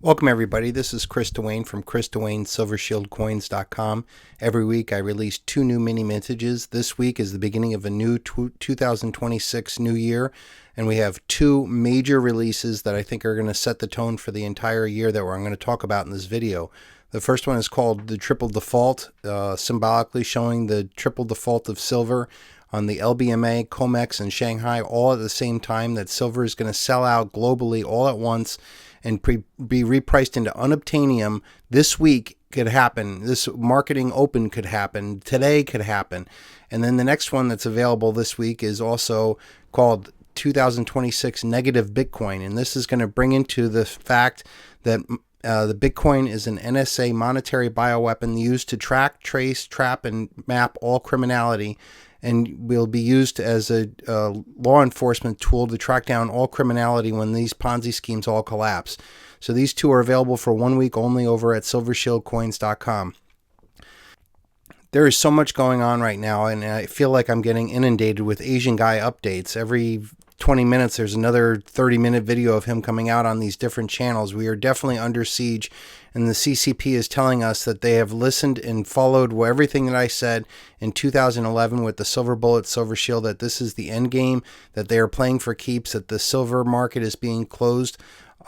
Welcome everybody, this is Chris Dwayne from Chris Dwayne SilverShieldCoins.com. Every week I release 2 new mini mintages. This week is the beginning of a new 2026 new year, and we have 2 major releases that I think are going to set the tone for the entire year that I'm going to talk about in this video. The first one is called the Triple Default, symbolically showing the triple default of silver on the LBMA, COMEX, and Shanghai all at the same time, that silver is going to sell out globally all at once and be repriced into unobtainium. This week could happen. This marketing open could happen. Today could happen. And then the next one that's available this week is also called 2026 Negative Bitcoin. And this is going to bring into the fact that the Bitcoin is an NSA monetary bioweapon used to track, trace, trap, and map all criminality, and will be used as a law enforcement tool to track down all criminality when these Ponzi schemes all collapse. So these 2 are available for 1 week only over at SilverShieldCoins.com. There is so much going on right now, and I feel like I'm getting inundated with Asian guy updates. Every 20 minutes there's another 30-minute video of him coming out on these different channels. We are definitely under siege, and the CCP is telling us that they have listened and followed everything that I said in 2011 with the Silver Bullet, Silver Shield, that this is the end game, that they are playing for keeps, that the silver market is being closed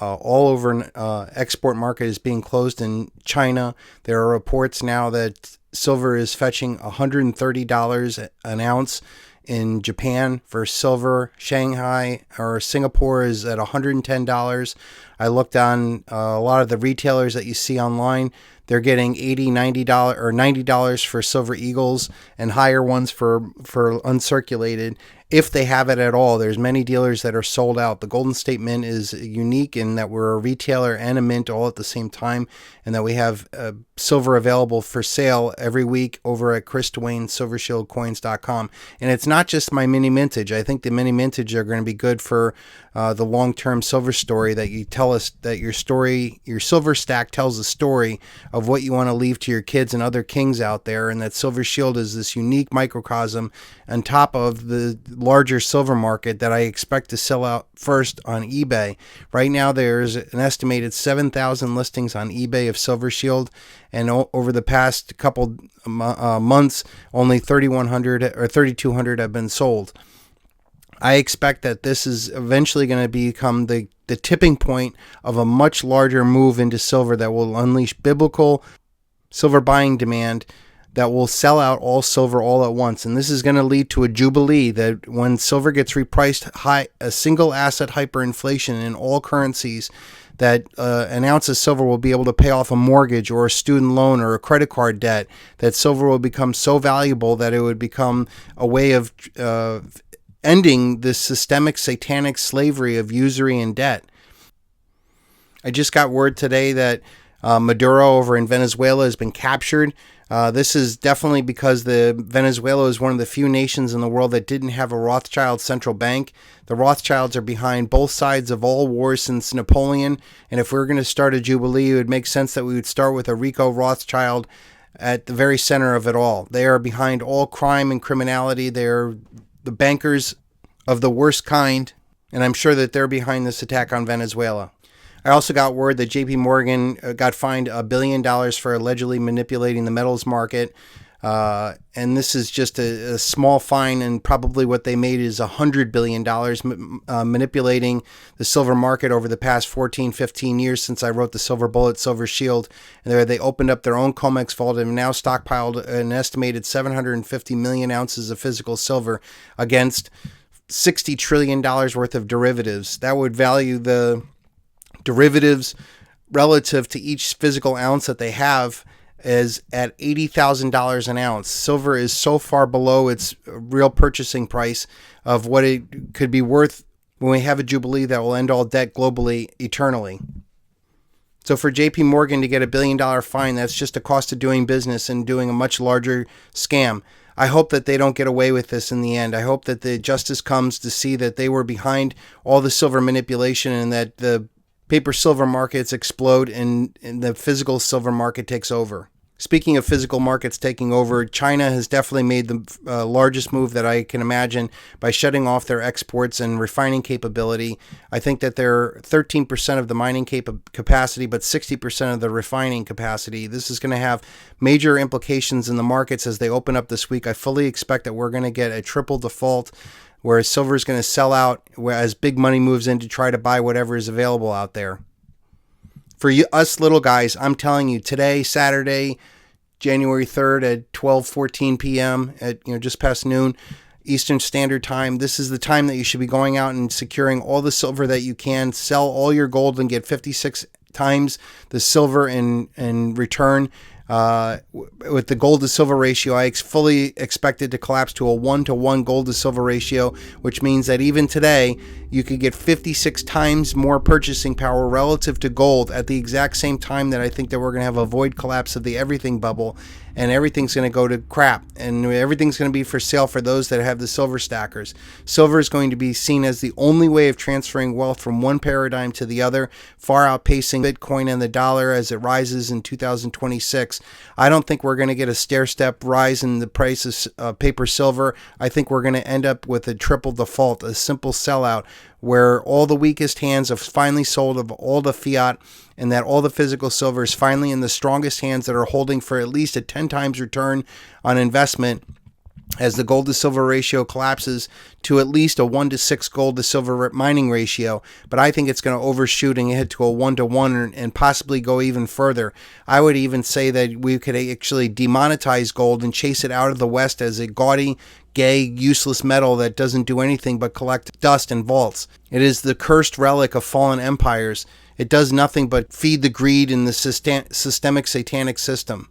all over. Export market is being closed in China. There are reports now that silver is fetching $130 an ounce in Japan for silver. Shanghai or Singapore is at $110. I looked on a lot of the retailers that you see online. They're getting $80, $90 or $90 for silver eagles, and higher ones for uncirculated, if they have it at all. There's many dealers that are sold out. The Golden State Mint is unique in that we're a retailer and a mint all at the same time, and that we have silver available for sale every week over at Chris Dwayne SilverShieldCoins.com. And it's not just my mini mintage. I think the mini mintage are going to be good for the long-term silver story, that you tell us that your silver stack tells a story of what you want to leave to your kids and other kings out there, and that Silver Shield is this unique microcosm on top of the larger silver market that I expect to sell out first on eBay. Right now there's an estimated 7,000 listings on eBay of Silver Shield, and over the past couple months only 3,100 or 3,200 have been sold. I expect that this is eventually going to become the tipping point of a much larger move into silver that will unleash biblical silver buying demand that will sell out all silver all at once. And this is going to lead to a jubilee, that when silver gets repriced high, a single asset hyperinflation in all currencies, that an ounce of silver will be able to pay off a mortgage or a student loan or a credit card debt, that silver will become so valuable that it would become a way of ending this systemic satanic slavery of usury and debt. I just got word today that Maduro over in Venezuela has been captured. This is definitely because Venezuela is one of the few nations in the world that didn't have a Rothschild central bank. The Rothschilds are behind both sides of all wars since Napoleon, and if we were going to start a jubilee, it would make sense that we would start with a Rico Rothschild at the very center of it all. They are behind all crime and criminality. They're the bankers of the worst kind, and I'm sure that they're behind this attack on Venezuela. I also got word that JP Morgan got fined $1 billion for allegedly manipulating the metals market. And this is just a small fine, and probably what they made is $100 billion manipulating the silver market over the past 14, 15 years since I wrote the Silver Bullet, Silver Shield. And they opened up their own COMEX vault and have now stockpiled an estimated 750 million ounces of physical silver against $60 trillion worth of derivatives. That would value the derivatives relative to each physical ounce that they have is at $80,000 an ounce. Silver is so far below its real purchasing price of what it could be worth when we have a jubilee that will end all debt globally eternally. So for JP Morgan to get $1 billion fine, that's just a cost of doing business and doing a much larger scam. I hope that they don't get away with this in the end. I hope that the justice comes to see that they were behind all the silver manipulation, and that the paper silver markets explode and the physical silver market takes over. Speaking of physical markets taking over, China has definitely made the largest move that I can imagine by shutting off their exports and refining capability. I think that they're 13% of the mining capacity, but 60% of the refining capacity. This is going to have major implications in the markets as they open up this week. I fully expect that we're going to get a triple default, whereas silver is going to sell out as big money moves in to try to buy whatever is available out there. For us little guys, I'm telling you, today, Saturday, January 3rd at 12:14 p.m. at just past noon Eastern Standard Time, this is the time that you should be going out and securing all the silver that you can. Sell all your gold and get 56 times the silver in return. With the gold to silver ratio, I fully expect it to collapse to a 1-to-1 gold to silver ratio, which means that even today you could get 56 times more purchasing power relative to gold at the exact same time that I think that we're going to have a void collapse of the everything bubble, and everything's going to go to crap, and everything's going to be for sale for those that have the silver stackers. Silver is going to be seen as the only way of transferring wealth from one paradigm to the other, far outpacing Bitcoin and the dollar as it rises in 2026. I don't think we're going to get a stair-step rise in the price of paper silver. I think we're going to end up with a triple default, a simple sellout, where all the weakest hands have finally sold of all the fiat, and that all the physical silver is finally in the strongest hands that are holding for at least a 10 times return on investment, as the gold to silver ratio collapses to at least a 1-to-6 gold to silver mining ratio. But I think it's going to overshoot and head to a 1-to-1 and possibly go even further. I would even say that we could actually demonetize gold and chase it out of the West as a gaudy, gay, useless metal that doesn't do anything but collect dust in vaults. It is the cursed relic of fallen empires. It does nothing but feed the greed in the systemic satanic system.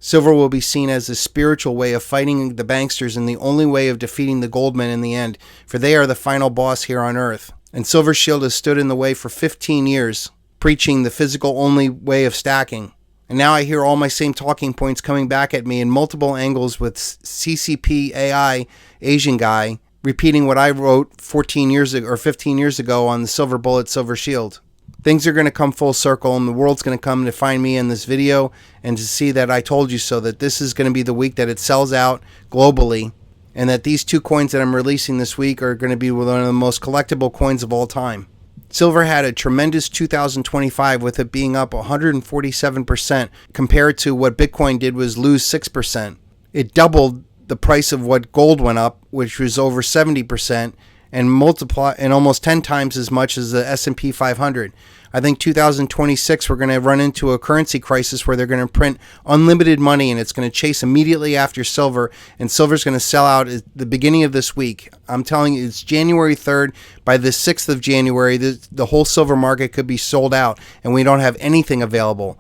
Silver will be seen as a spiritual way of fighting the banksters and the only way of defeating the goldmen in the end, for they are the final boss here on Earth. And Silver Shield has stood in the way for 15 years, preaching the physical only way of stacking. And now I hear all my same talking points coming back at me in multiple angles with CCP AI Asian guy repeating what I wrote 14 years ago or 15 years ago on the Silver Bullet, Silver Shield. Things are going to come full circle, and the world's going to come to find me in this video and to see that I told you so, that this is going to be the week that it sells out globally, and that these two coins that I'm releasing this week are going to be one of the most collectible coins of all time. Silver had a tremendous 2025 with it being up 147% compared to what Bitcoin did was lose 6%. It doubled the price of what gold went up, which was over 70%, and multiply and almost 10 times as much as the S&P 500. I think 2026 we're going to run into a currency crisis where they're going to print unlimited money, and it's going to chase immediately after silver, and silver's going to sell out at the beginning of this week. I'm telling you, it's January 3rd. By the 6th of January, the whole silver market could be sold out, and we don't have anything available.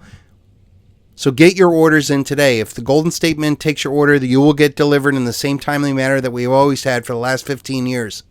So get your orders in today. If the Golden State Mint takes your order, you will get delivered in the same timely manner that we've always had for the last 15 years.